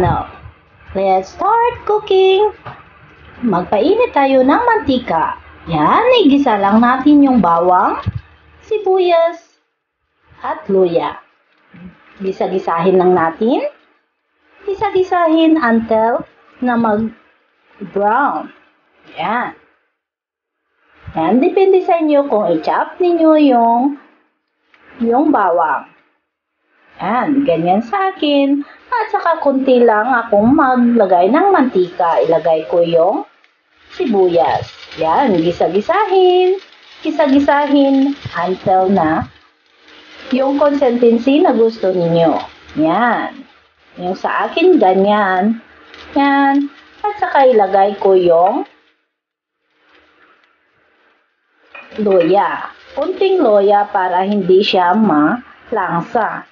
channel. Let's start cooking! Magpainit tayo ng mantika. Yan, igisa lang natin yung bawang, sibuyas, at luya. Gisa-gisahin lang natin. Gisa-gisahin until na mag-brown. Yan. Yan, depende sa inyo kung i-chop ninyo yung bawang. Yan, ganyan sa akin. At saka kunti lang akong maglagay ng mantika. Ilagay ko yung sibuyas. Yan, gisa-gisahin. Gisa-gisahin until na yung consistency na gusto ninyo. Yan. Yung sa akin, ganyan. Yan. At saka ilagay ko yung luya. Kunting luya para hindi siya malangsa.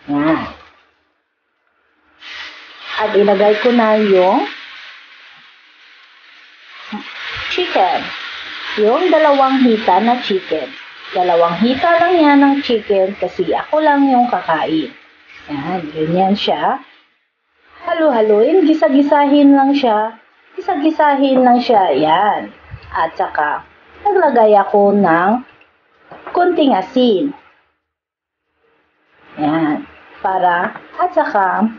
Yan. At ilagay ko na yung chicken. Yung 2 hita na chicken. 2 hita lang yan ng chicken kasi ako lang yung kakain. Yan, ganyan siya. Halo-haloin, gisa-gisahin lang siya. Gisa-gisahin lang siya. Yan. At saka, naglagay ako ng kunting asin. Yan. At saka,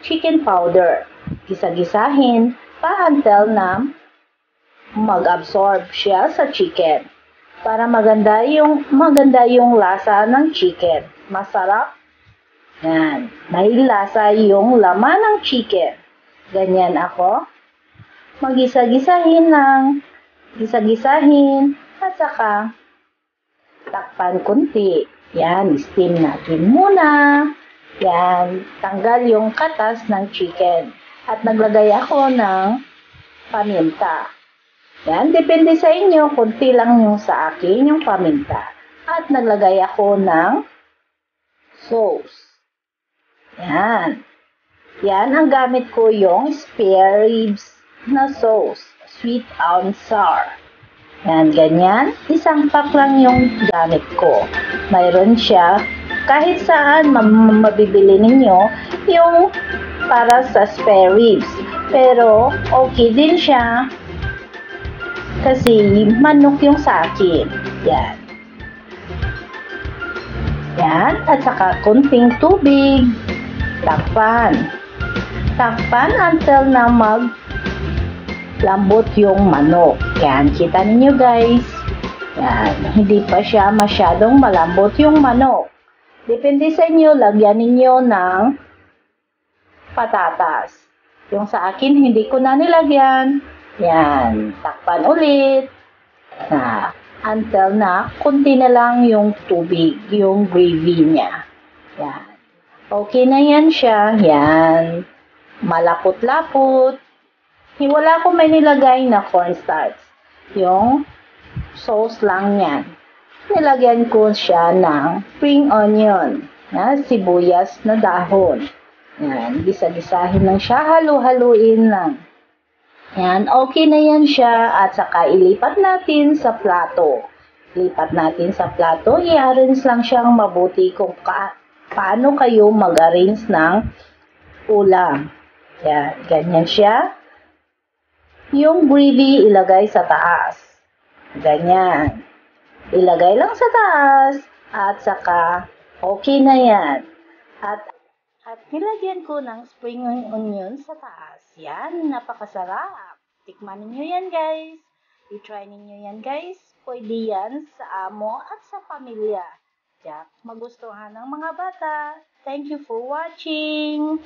chicken powder. Gisa-gisahin pa until na mag-absorb siya sa chicken. Para maganda yung lasa ng chicken. Masarap. Yan. May lasa yung laman ng chicken. Ganyan ako. Magisa-gisahin lang. Gisa-gisahin. At saka, takpan kunti. Yan. Steam natin muna. Yan. Tanggal yung katas ng chicken. At naglagay ako ng paminta. Yan. Depende sa inyo. Kunti lang yung sa akin, yung paminta. At naglagay ako ng sauce. Yan. Yan, ang gamit ko yung spare ribs na sauce. Sweet and sour. Yan, ganyan. 1 pack lang yung gamit ko. Mayroon siya. Kahit saan mabibili ninyo yung para sa spare ribs. Pero, okay din siya. Kasi, manok yung sa akin. Yan. Yan. At saka, kunting tubig. Takpan. Takpan until na lambot yung manok. Yan, kita ninyo guys. Yan, hindi pa siya masyadong malambot yung manok. Depende sa inyo, lagyan ninyo ng patatas. Yung sa akin, hindi ko na nilagyan. Yan, takpan ulit. Until na, kunti na lang yung tubig, yung gravy niya. Yan. Okay na yan siya. Yan. Malapot-lapot. Wala ko may nilagay na cornstarch. Yung sauce lang yan. Nilagyan ko siya ng spring onion. Yan, sibuyas na dahon. Yan. Gisa-gisahin lang siya. Halu-haluin lang. Yan. Okay na yan siya. At saka ilipat natin sa plato. Lipat natin sa plato. I-arrange lang siyang mabuti kung paano kayo mag-arrange ng ulam. Yan, ganyan siya. Yung gravy ilagay sa taas. Ganyan. Ilagay lang sa taas. At saka, okay na yan. At nilagyan ko ng spring onion sa taas. Yan, napakasarap. Tikman ninyo yan guys. I-try ninyo yan guys. Pwede yan sa amo at sa pamilya. Magustuhan ng mga bata. Thank you for watching.